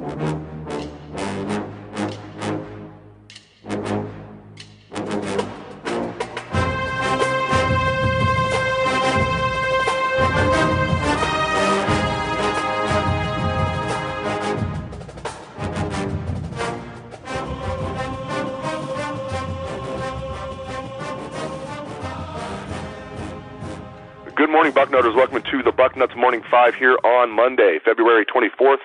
Good morning, Bucknutters. Welcome to the Bucknuts Morning 5 here on Monday, February 24th,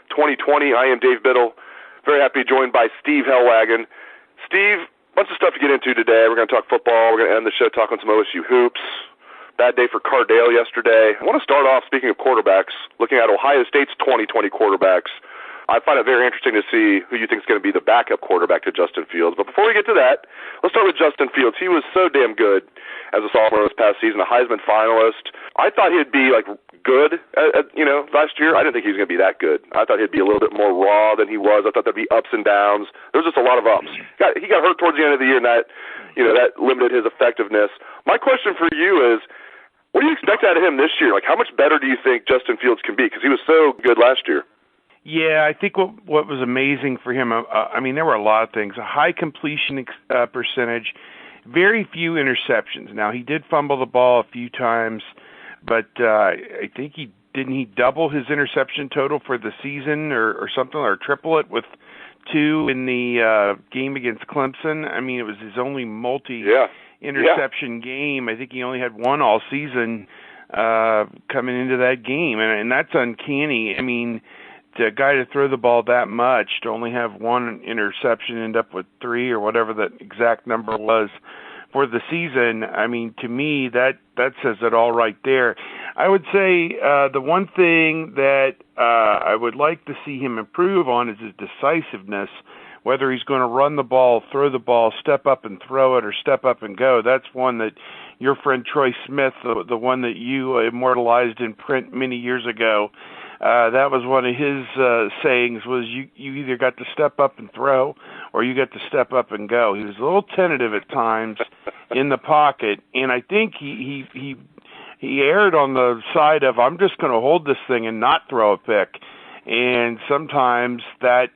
2020. I am Dave Biddle. Very happy to be joined by Steve Helwagen. Steve, bunch of stuff to get into today. We're going to talk football. We're going to end the show talking some OSU hoops. Bad day for Cardale yesterday. I want to start off, speaking of quarterbacks, looking at Ohio State's 2020 quarterbacks. I find it very interesting to see who you think is going to be the backup quarterback to Justin Fields. But before we get to that, let's start with Justin Fields. He was so damn good as a sophomore this past season, a Heisman finalist. I thought he'd be good last year. I didn't think he was going to be that good. I thought he'd be a little bit more raw than he was. I thought there'd be ups and downs. There was just a lot of ups. He got hurt towards the end of the year, and that limited his effectiveness. My question for you is, what do you expect out of him this year? How much better do you think Justin Fields can be? Because he was so good last year. Yeah, I think what was amazing for him, there were a lot of things. A high completion percentage, very few interceptions. Now, he did fumble the ball a few times, but I think he double his interception total for the season or something, or triple it with 2 in the game against Clemson. It was his only interception game. I think he only had 1 all season coming into that game, and that's uncanny. The guy to throw the ball that much, to only have 1 interception, end up with 3 or whatever that exact number was for the season, to me, that says it all right there. I would say the one thing that I would like to see him improve on is his decisiveness, whether he's going to run the ball, throw the ball, step up and throw it, or step up and go. That's one that your friend Troy Smith, the one that you immortalized in print many years ago, that was one of his sayings, was you either got to step up and throw or you got to step up and go. He was a little tentative at times in the pocket, and I think he erred on the side of, I'm just going to hold this thing and not throw a pick. And sometimes that,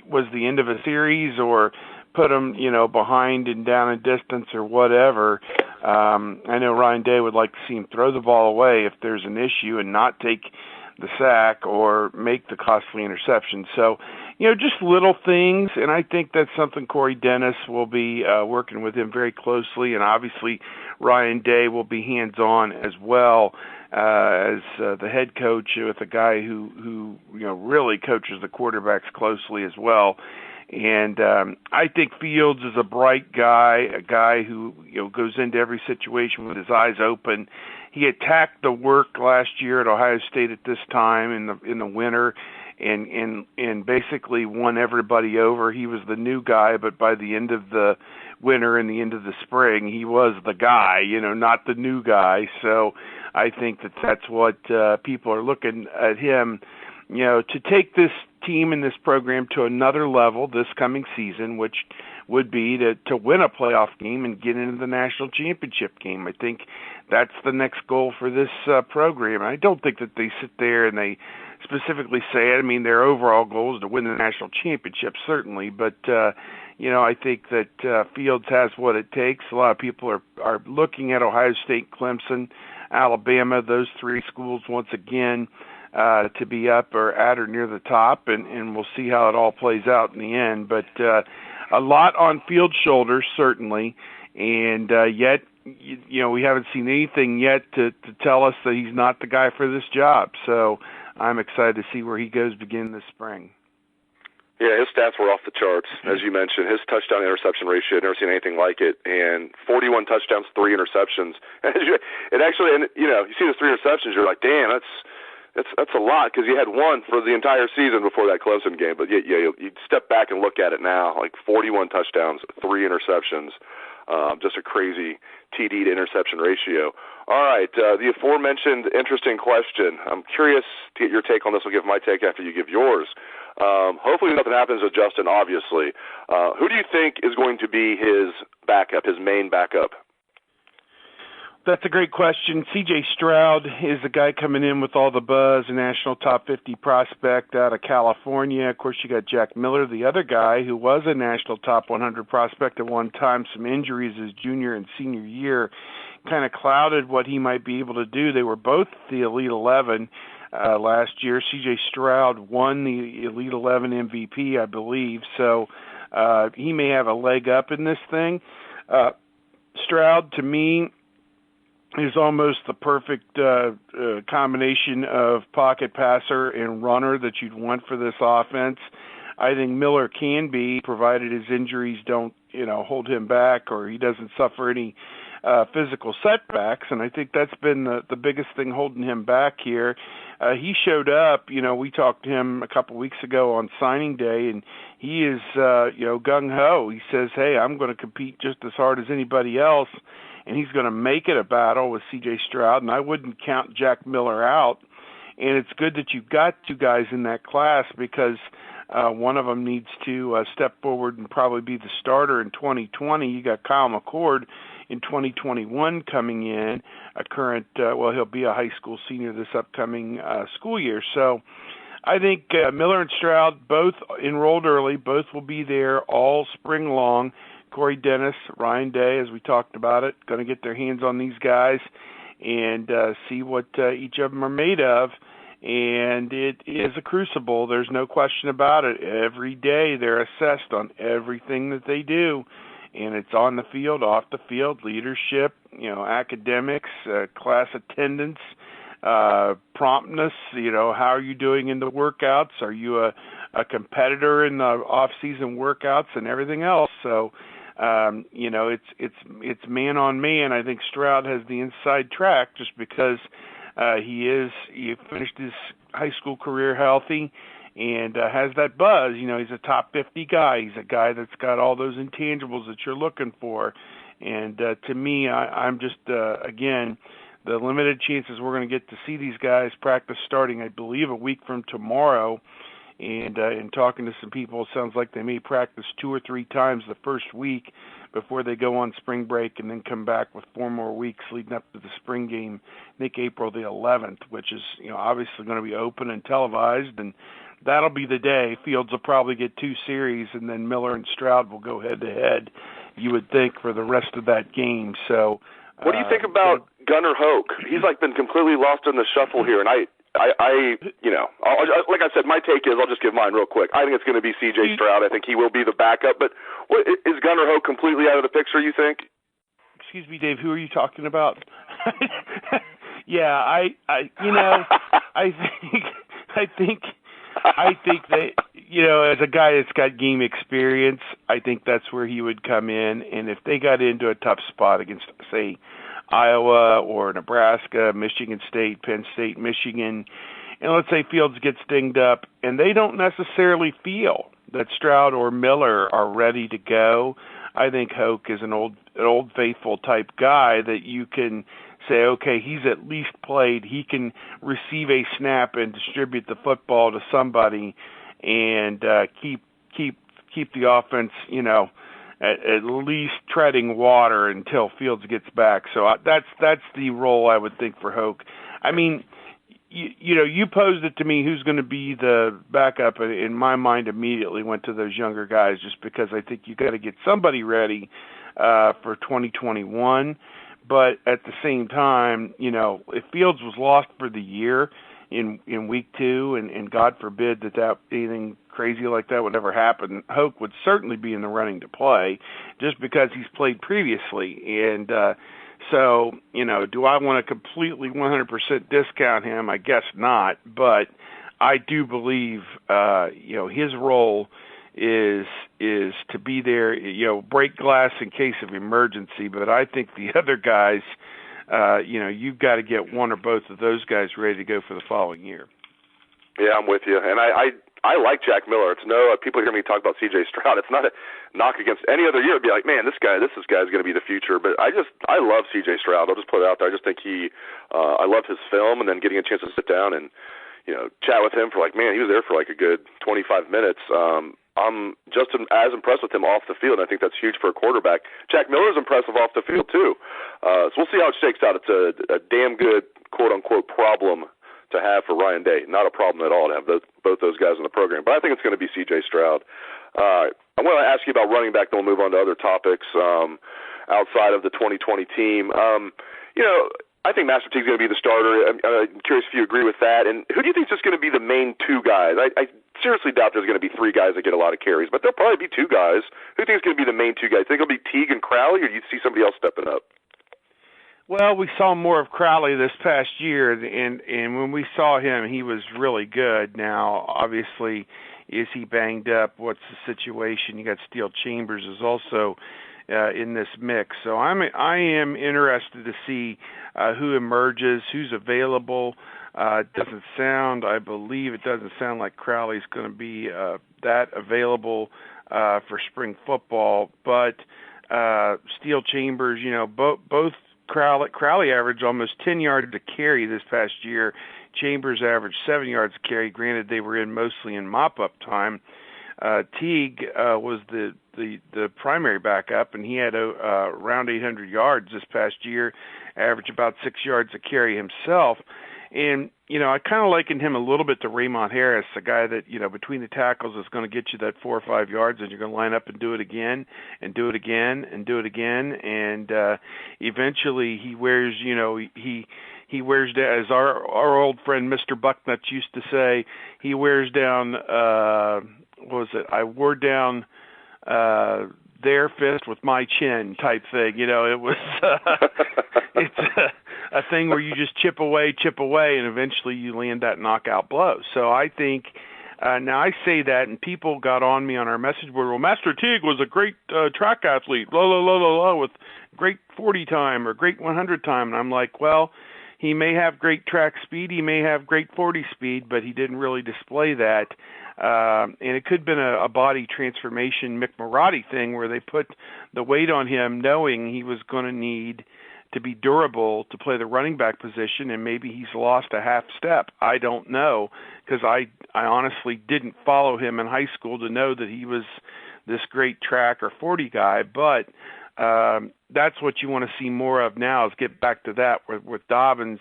was the end of a series or put him, behind and down in distance or whatever. I know Ryan Day would like to see him throw the ball away if there's an issue and not take the sack or make the costly interception. So, just little things, and I think that's something Corey Dennis will be working with him very closely, and obviously Ryan Day will be hands-on as well as the head coach, with a guy who really coaches the quarterbacks closely as well. And I think Fields is a bright guy, a guy who goes into every situation with his eyes open. He attacked the work last year at Ohio State at this time in the winter, and basically won everybody over. He was the new guy, but by the end of the winter and the end of the spring, he was the guy, not the new guy. So I think that's what people are looking at him, to take this team and this program to another level this coming season, which would be to win a playoff game and get into the national championship game. I think that's the next goal for this program. I don't think that they sit there and they specifically say it. Their overall goal is to win the national championship, certainly, but I think that Fields has what it takes. A lot of people are looking at Ohio State, Clemson, Alabama, those 3 schools once again to be up or at or near the top, and we'll see how it all plays out in the end. But a lot on Fields' shoulders, certainly, and yet, we haven't seen anything yet to tell us that he's not the guy for this job. So I'm excited to see where he goes beginning this spring. Yeah, his stats were off the charts, as you mentioned. His touchdown-interception ratio, I've never seen anything like it, and 41 touchdowns, 3 interceptions. You see those 3 interceptions, you're like, damn, that's a lot, because you had 1 for the entire season before that Clemson game. But you step back and look at it now, 41 touchdowns, 3 interceptions, just a crazy TD to interception ratio. All right, the aforementioned interesting question. I'm curious to get your take on this. I'll give my take after you give yours. Hopefully nothing happens with Justin, obviously. Who do you think is going to be his backup, his main backup? That's a great question. C.J. Stroud is the guy coming in with all the buzz, a national top 50 prospect out of California. Of course, you got Jack Miller, the other guy, who was a national top 100 prospect at one time. Some injuries his junior and senior year kind of clouded what he might be able to do. They were both the Elite 11 last year. C.J. Stroud won the Elite 11 MVP, I believe, so he may have a leg up in this thing. Stroud, to me, is almost the perfect combination of pocket passer and runner that you'd want for this offense. I think Miller can be, provided his injuries don't, hold him back or he doesn't suffer any physical setbacks, and I think that's been the biggest thing holding him back here. He showed up, we talked to him a couple weeks ago on signing day, and he is, gung-ho. He says, hey, I'm going to compete just as hard as anybody else, and he's going to make it a battle with C.J. Stroud, and I wouldn't count Jack Miller out. And it's good that you've got two guys in that class because one of them needs to step forward and probably be the starter in 2020. You got Kyle McCord in 2021 coming in, a current, he'll be a high school senior this upcoming school year. So I think Miller and Stroud both enrolled early, both will be there all spring long. Corey Dennis, Ryan Day, as we talked about it, going to get their hands on these guys and see what each of them are made of. And it is a crucible. There's no question about it. Every day they're assessed on everything that they do. And it's on the field, off the field, leadership, academics, class attendance, promptness, how are you doing in the workouts? Are you a competitor in the off-season workouts and everything else? So, it's man on man. I think Stroud has the inside track just because he finished his high school career healthy and has that buzz. He's a top 50 guy. He's a guy that's got all those intangibles that you're looking for. And to me, I'm just, again, the limited chances we're going to get to see these guys practice starting, I believe, a week from tomorrow. And in talking to some people, it sounds like they may practice 2 or 3 times the first week before they go on spring break and then come back with 4 more weeks leading up to the spring game, I think April the 11th, which is obviously going to be open and televised. And that'll be the day. Fields will probably get 2 series, and then Miller and Stroud will go head-to-head, you would think, for the rest of that game. So, what do you think about Gunnar Hoke? He's been completely lost in the shuffle here, and like I said, my take is, I'll just give mine real quick. I think it's going to be C.J. Stroud. I think he will be the backup. But is Gunnar Hoke completely out of the picture, you think? Excuse me, Dave, who are you talking about? Yeah, I think that, as a guy that's got game experience, I think that's where he would come in. And if they got into a tough spot against, say, Iowa or Nebraska, Michigan State, Penn State, Michigan, and let's say Fields gets dinged up, and they don't necessarily feel that Stroud or Miller are ready to go, I think Hoke is an old faithful type guy that you can say, okay, he's at least played. He can receive a snap and distribute the football to somebody and keep the offense, at least treading water until Fields gets back. So that's the role I would think for Hoke. I mean, you posed it to me who's going to be the backup, and in my mind immediately went to those younger guys just because I think you got to get somebody ready for 2021. But at the same time, if Fields was lost for the year in week 2, and God forbid that anything crazy like that would ever happen, Hoke would certainly be in the running to play just because he's played previously. And so, do I want to completely 100% discount him? I guess not. But I do believe, his role is to be there, break glass in case of emergency. But I think the other guys, you've got to get one or both of those guys ready to go for the following year. Yeah, I'm with you. And I like Jack Miller. It's people hear me talk about C.J. Stroud. It's not a knock against any other year. It'd be like, man, this guy's going to be the future. But I love C.J. Stroud. I'll just put it out there. I just think I love his film, and then getting a chance to sit down and, chat with him for man, he was there for a good 25 minutes. I'm just as impressed with him off the field, and I think that's huge for a quarterback. Jack Miller's impressive off the field, too. So we'll see how it shakes out. It's a damn good, quote-unquote, problem to have for Ryan Day. Not a problem at all to have both those guys in the program. But I think it's going to be C.J. Stroud. I want to ask you about running back, then we'll move on to other topics outside of the 2020 team. I think Master Teague's going to be the starter. I'm curious if you agree with that. And who do you think is just going to be the main two guys? I seriously doubt there's going to be three guys that get a lot of carries, but there'll probably be two guys. Who do you think is going to be the main two guys? Think it'll be Teague and Crowley, or do you see somebody else stepping up? Well, we saw more of Crowley this past year, and when we saw him, he was really good. Now, obviously, is he banged up? What's the situation? You got Steel Chambers is also in this mix. So I am interested to see who emerges, who's available. I believe it doesn't sound like Crowley's going to be that available for spring football. But Steel Chambers, both Crowley averaged almost 10 yards to carry this past year. Chambers averaged 7 yards to carry. Granted, they were mostly in mop-up time. Teague was the primary backup, and he had around 800 yards this past year, averaged about 6 yards a carry himself. And, I kind of likened him a little bit to Raymond Harris, a guy that, between the tackles is going to get you that 4 or 5 yards, and you're going to line up and do it again, and do it again, and do it again. And eventually he wears, he wears down, as our old friend Mr. Bucknuts used to say, he wears down, I wore down their fist with my chin type thing. It was it's a thing where you just chip away, and eventually you land that knockout blow. So I think now I say that, and people got on me on our message board. Well, Master Teague was a great track athlete, with great 40 time or great 100 time, and I'm like, well, he may have great track speed, he may have great 40 speed, but he didn't really display that. And it could have been a body transformation Mick Marotti thing where they put the weight on him knowing he was going to need to be durable to play the running back position, and maybe he's lost a half step. I don't know, because I honestly didn't follow him in high school to know that he was this great track or 40 guy, but that's what you want to see more of now, is get back to that with Dobbins,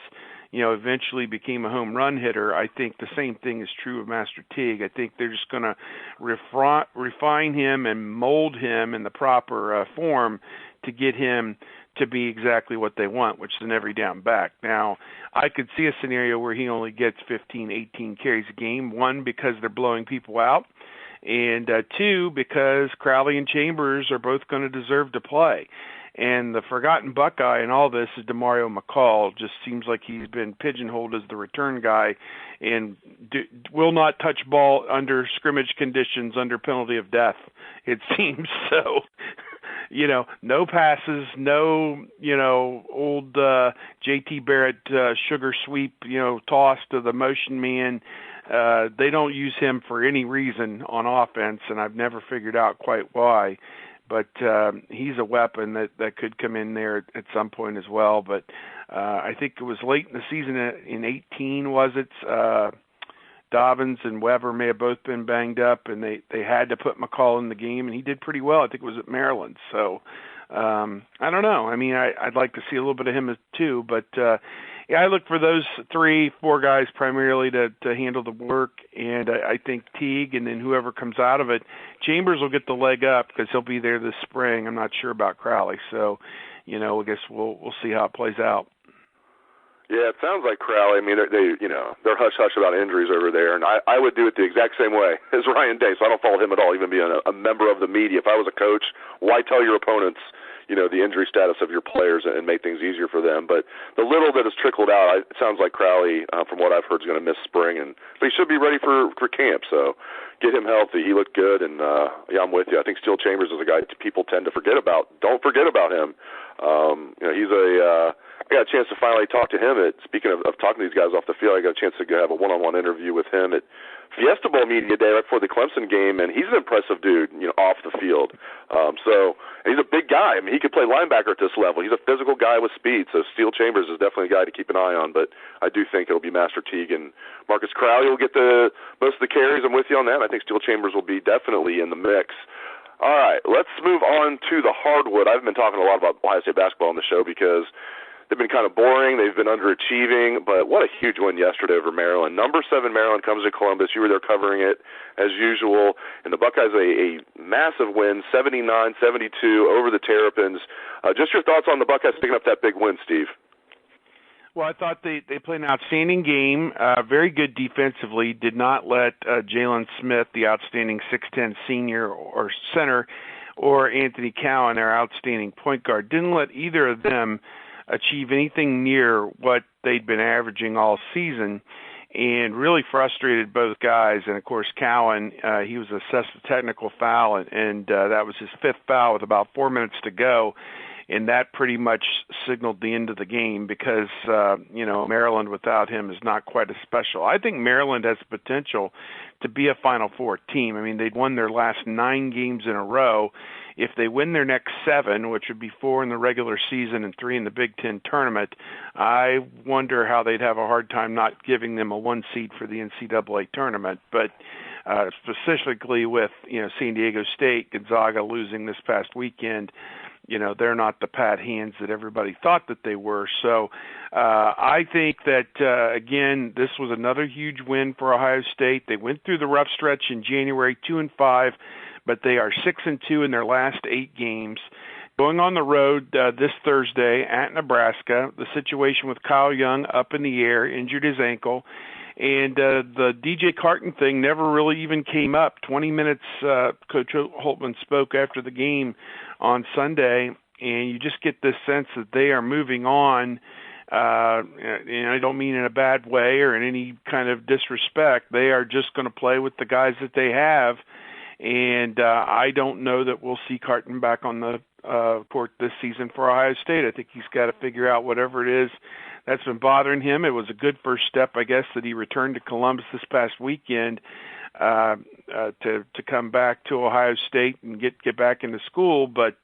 eventually became a home run hitter. I think the same thing is true of Master Teague. I think they're just going to refine him and mold him in the proper form to get him to be exactly what they want, which is an every down back. Now, I could see a scenario where he only gets 15, 18 carries a game, one, because they're blowing people out, and two, because Crowley and Chambers are both going to deserve to play. And the forgotten Buckeye in all this is DeMario McCall. Just seems like he's been pigeonholed as the return guy and will not touch ball under scrimmage conditions under penalty of death, it seems. So, no passes, no, old J.T. Barrett sugar sweep, toss to the motion man. They don't use him for any reason on offense, and I've never figured out quite why. But he's a weapon that could come in there at some point as well. But I think it was late in the season in 18, was it? Dobbins and Weber may have both been banged up, and they had to put McCall in the game, and he did pretty well. I think it was at Maryland. So I don't know. I mean, I'd like to see a little bit of him too, but I look for those 3-4 guys primarily to handle the work, and I think Teague and then whoever comes out of it. Chambers will get the leg up because he'll be there this spring. I'm not sure about Crowley, so I guess we'll see how it plays out. Yeah, it sounds like Crowley. I mean, they're hush-hush about injuries over there, and I would do it the exact same way as Ryan Day, so I don't follow him at all, even being a member of the media. If I was a coach, why tell your opponents the injury status of your players and make things easier for them? But the little that has trickled out, it sounds like Crowley, from what I've heard, is going to miss spring, but he should be ready for camp. So get him healthy. He looked good, and I'm with you. I think Steel Chambers is a guy people tend to forget about. Don't forget about him. He's I got a chance to finally talk to him. Speaking of talking to these guys off the field, I got a chance to have a one-on-one interview with him at Fiesta Bowl Media Day right before the Clemson game, and he's an impressive dude, off the field. And he's a big guy. I mean, he could play linebacker at this level. He's a physical guy with speed, so Steel Chambers is definitely a guy to keep an eye on. But I do think it'll be Master Teague and Marcus Crowley will get most of the carries. I'm with you on that. I think Steel Chambers will be definitely in the mix. All right, let's move on to the hardwood. I've been talking a lot about Ohio State basketball on the show because they've been kind of boring. They've been underachieving, but what a huge win yesterday over Maryland. Number 7 Maryland comes to Columbus. You were there covering it as usual, and the Buckeyes a massive win, 79-72 over the Terrapins. Just your thoughts on the Buckeyes picking up that big win, Steve? Well, I thought they played an outstanding game, very good defensively, did not let Jalen Smith, the outstanding 6'10 senior or center, or Anthony Cowan, their outstanding point guard, didn't let either of them achieve anything near what they'd been averaging all season, and really frustrated both guys. And, of course, Cowan, he was assessed a technical foul, and that was his 5th foul with about 4 minutes to go. And that pretty much signaled the end of the game because, Maryland without him is not quite as special. I think Maryland has the potential to be a Final Four team. I mean, they'd won their last 9 games in a row. If they win their next 7, which would be 4 in the regular season and 3 in the Big Ten tournament, I wonder how they'd have a hard time not giving them a 1 seed for the NCAA tournament. But specifically with, San Diego State, Gonzaga losing this past weekend, they're not the pat hands that everybody thought that they were. So I think that, again, this was another huge win for Ohio State. They went through the rough stretch in January, 2-5, but they are 6-2 in their last 8 games. Going on the road this Thursday at Nebraska, the situation with Kyle Young up in the air, injured his ankle. And the DJ Carton thing never really even came up. 20 minutes, Coach Holtman spoke after the game on Sunday, and you just get this sense that they are moving on. And I don't mean in a bad way or in any kind of disrespect. They are just going to play with the guys that they have. And I don't know that we'll see Carton back on the court this season for Ohio State. I think he's got to figure out whatever it is that's been bothering him. It was a good first step, I guess, that he returned to Columbus this past weekend to come back to Ohio State and get back into school. But,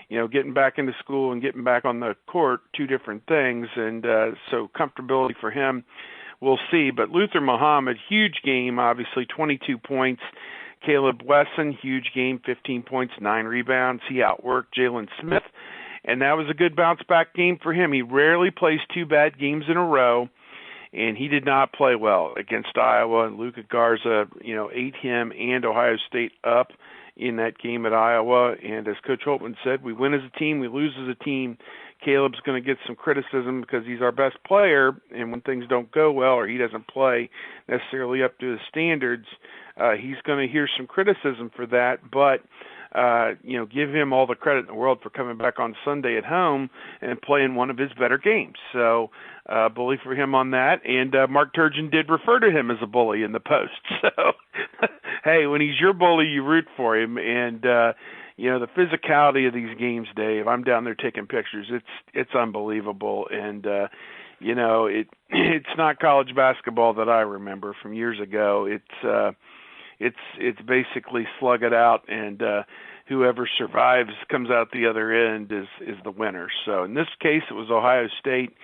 getting back into school and getting back on the court, 2 different things. And so comfortability for him, we'll see. But Luther Muhammad, huge game, obviously, 22 points. Caleb Wesson, huge game, 15 points, 9 rebounds. He outworked Jalen Smith. And that was a good bounce-back game for him. He rarely plays 2 bad games in a row, and he did not play well against Iowa. And Luka Garza, ate him and Ohio State up in that game at Iowa. And as Coach Holtman said, we win as a team, we lose as a team. Caleb's going to get some criticism because he's our best player, and when things don't go well or he doesn't play necessarily up to his standards, he's going to hear some criticism for that. But give him all the credit in the world for coming back on Sunday at home and playing one of his better games. So bully for him on that. And Mark Turgeon did refer to him as a bully in the post. So, hey, when he's your bully, you root for him. And, the physicality of these games, Dave, I'm down there taking pictures. It's unbelievable. And, it's not college basketball that I remember from years ago. It's basically slug it out, and whoever survives comes out the other end is the winner. So in this case, it was Ohio State,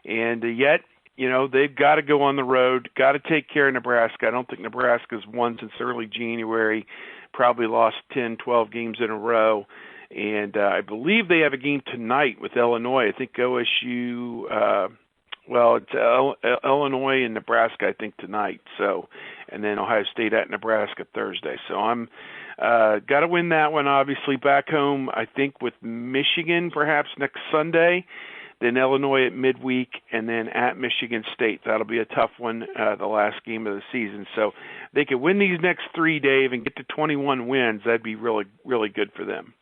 and yet, they've got to go on the road, got to take care of Nebraska. I don't think Nebraska's won since early January, probably lost 10, 12 games in a row. And I believe they have a game tonight with Illinois. I think OSU, it's Illinois and Nebraska, I think, tonight. So, and then Ohio State at Nebraska Thursday. So I'm got to win that one, obviously. Back home, I think, with Michigan perhaps next Sunday, then Illinois at midweek, and then at Michigan State. That'll be a tough one, the last game of the season. So they could win these next 3, Dave, and get to 21 wins. That'd be really, really good for them.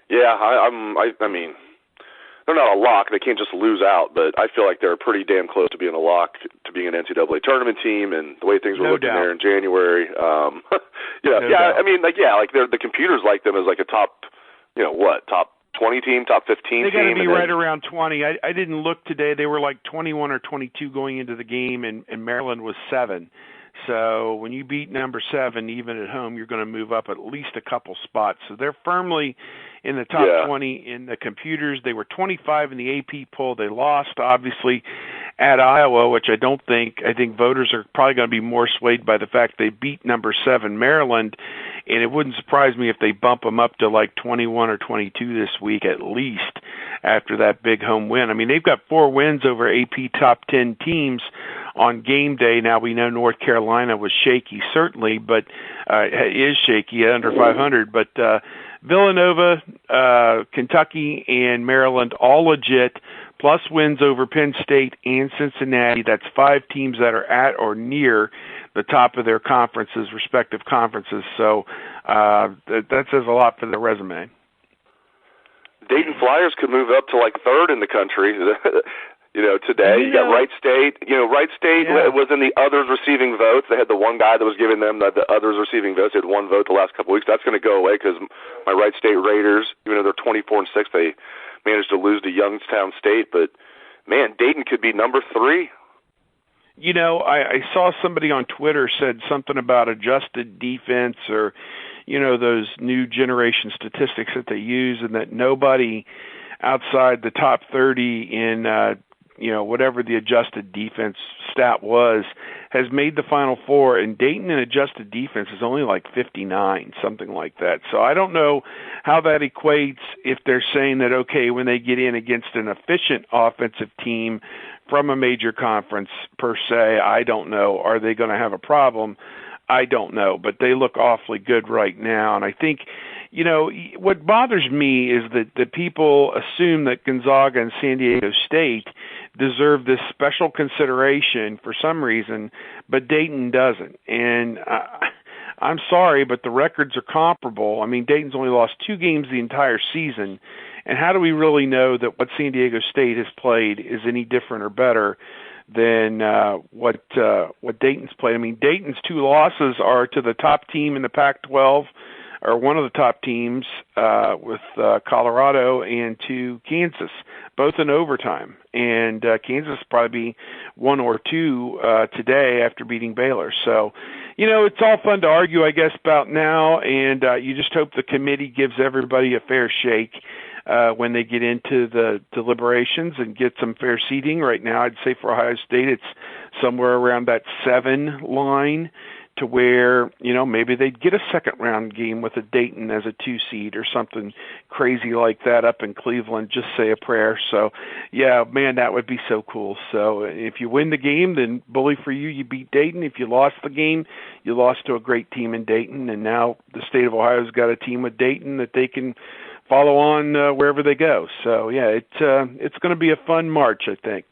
Yeah, I mean, they're not a lock. They can't just lose out, but I feel like they're pretty damn close to being a lock to being an NCAA tournament team, and the way things were looking there in January. I mean, the computers like them as like a top 20 team, top 15 team? They got to be right around 20. I didn't look today. They were like 21 or 22 going into the game, and Maryland was 7. So when you beat number 7, even at home, you're going to move up at least a couple spots. So they're firmly in the top 20 in the computers. They were 25 in the AP poll. They lost, obviously, at Iowa, which I think voters are probably going to be more swayed by the fact they beat number 7 Maryland, and it wouldn't surprise me if they bump them up to like 21 or 22 this week at least after that big home win. I mean, they've got 4 wins over AP top 10 teams on game day. Now we know North Carolina was shaky, certainly, but is shaky at under 500. But Villanova, Kentucky, and Maryland all legit, plus wins over Penn State and Cincinnati. That's 5 teams that are at or near the top of their conferences, respective conferences. So that says a lot for their resume. Dayton Flyers could move up to like 3rd in the country. Today you got Wright State. Wright State was in the others receiving votes. They had the one guy that was giving them the others receiving votes. They had 1 vote the last couple of weeks. That's going to go away because my Wright State Raiders, even though they're 24-6, they managed to lose to Youngstown State. But man, Dayton could be number 3. I saw somebody on Twitter said something about adjusted defense or, those new generation statistics that they use, and that nobody outside the top 30 in, whatever the adjusted defense stat was, has made the Final Four, and Dayton in adjusted defense is only like 59, something like that. So I don't know how that equates if they're saying that, okay, when they get in against an efficient offensive team from a major conference per se, I don't know. Are they going to have a problem? I don't know, but they look awfully good right now. And I think, what bothers me is that people assume that Gonzaga and San Diego State deserve this special consideration for some reason, but Dayton doesn't. And I'm sorry, but the records are comparable. I mean, Dayton's only lost 2 games the entire season. And how do we really know that what San Diego State has played is any different or better than what Dayton's played? I mean, Dayton's 2 losses are to the top team in the Pac-12, or one of the top teams with Colorado, and to Kansas, both in overtime. And Kansas will probably be 1 or 2 today after beating Baylor. So, it's all fun to argue, I guess, about now, and you just hope the committee gives everybody a fair shake when they get into the deliberations and get some fair seating. Right now, I'd say for Ohio State, it's somewhere around that 7 line, to where, maybe they'd get a second-round game with a Dayton as a 2 seed or something crazy like that up in Cleveland. Just say a prayer. So, yeah, man, that would be so cool. So if you win the game, then bully for you, you beat Dayton. If you lost the game, you lost to a great team in Dayton, and now the state of Ohio's got a team with Dayton that they can follow on wherever they go. So, yeah, it's going to be a fun March, I think.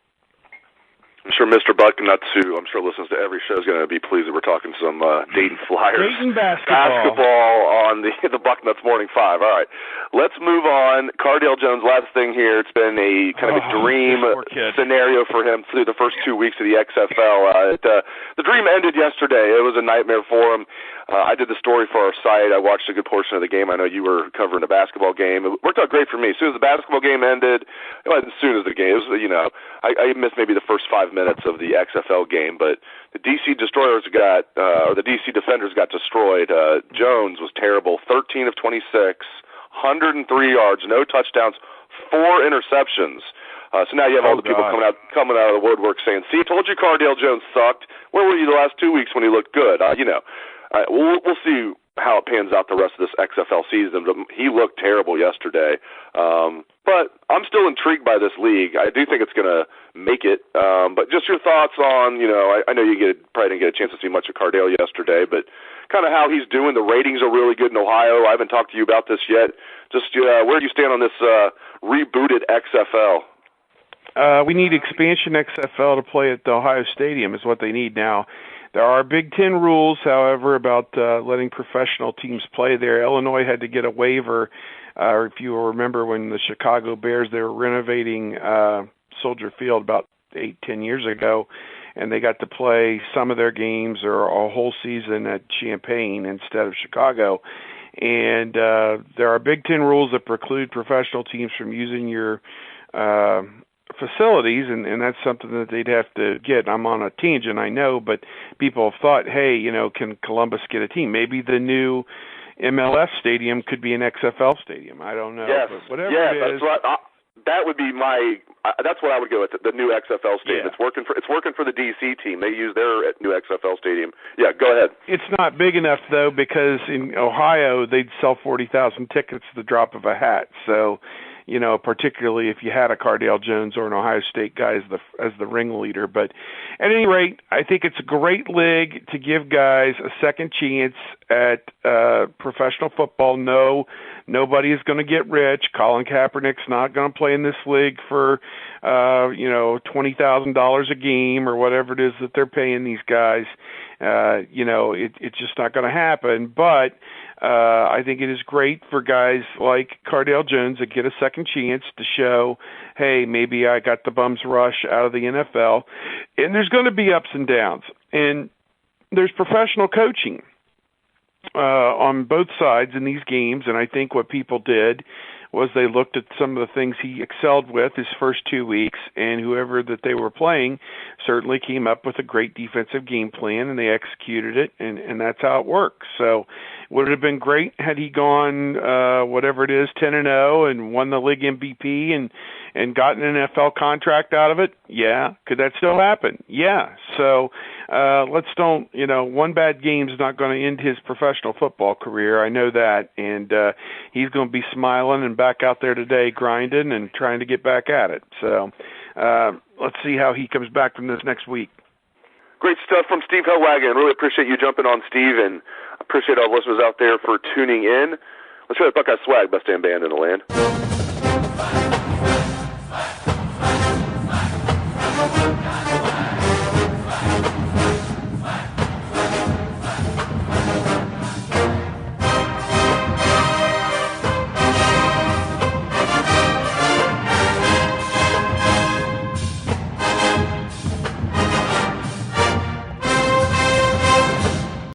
I'm sure Mr. Bucknuts, who I'm sure listens to every show, is going to be pleased that we're talking some Dayton Flyers Dayton basketball on the Bucknuts Morning 5. All right, let's move on. Cardale Jones, last thing here. It's been a kind of a dream scenario for him through the first 2 weeks of the XFL. The dream ended yesterday. It was a nightmare for him. I did the story for our site. I watched a good portion of the game. I know you were covering a basketball game. It worked out great for me. As soon as the basketball game ended, as soon as the game, I missed maybe the first 5 minutes of the XFL game, but the DC Destroyers or the DC Defenders got destroyed. Jones was terrible, 13 of 26, 103 yards, no touchdowns, 4 interceptions. So now you have all the people coming out of the woodwork saying, "See, I told you Cardale Jones sucked. Where were you the last 2 weeks when he looked good?" We'll see how it pans out the rest of this XFL season. But he looked terrible yesterday. But I'm still intrigued by this league. I do think it's going to make it. But just your thoughts on, I know you probably didn't get a chance to see much of Cardale yesterday, but kind of how he's doing. The ratings are really good in Ohio. I haven't talked to you about this yet. Just where do you stand on this rebooted XFL? We need expansion XFL to play at the Ohio Stadium is what they need now. There are Big Ten rules, however, about letting professional teams play there. Illinois had to get a waiver, or if you remember when the Chicago Bears, they were renovating Soldier Field about 8-10 years ago, and they got to play some of their games or a whole season at Champaign instead of Chicago. And there are Big Ten rules that preclude professional teams from using your facilities, and that's something that they'd have to get. I'm on a tangent, I know, but people have thought, hey, can Columbus get a team? Maybe the new MLS stadium could be an XFL stadium. I don't know. Yes, but whatever yes, it is. That's right. That would be that's what I would go with, the new XFL stadium. Yeah. It's working for the DC team. They use their new XFL stadium. Yeah, go ahead. It's not big enough, though, because in Ohio they'd sell 40,000 tickets at the drop of a hat. So, particularly if you had a Cardale Jones or an Ohio State guy as the ringleader. But at any rate, I think it's a great league to give guys a second chance at professional football. No, nobody is going to get rich. Colin Kaepernick's not going to play in this league for $20,000 a game or whatever it is that they're paying these guys. It's just not going to happen. But I think it is great for guys like Cardale Jones that get a second chance to show, hey, maybe I got the bum's rush out of the NFL. And there's going to be ups and downs. And there's professional coaching on both sides in these games. And I think what people did was they looked at some of the things he excelled with his first 2 weeks, and whoever that they were playing certainly came up with a great defensive game plan, and they executed it, and that's how it works. So would it have been great had he gone, whatever it is, 10-0 and won the league MVP and gotten an NFL contract out of it? Yeah. Could that still happen? Yeah. So let's don't, one bad game is not going to end his professional football career. I know that. And he's going to be smiling and back out there today grinding and trying to get back at it. So let's see how he comes back from this next week. Great stuff from Steve Helwagen. Really appreciate you jumping on, Steve, and appreciate all the listeners out there for tuning in. Let's hear the Buckeye Swag, best damn band in the land.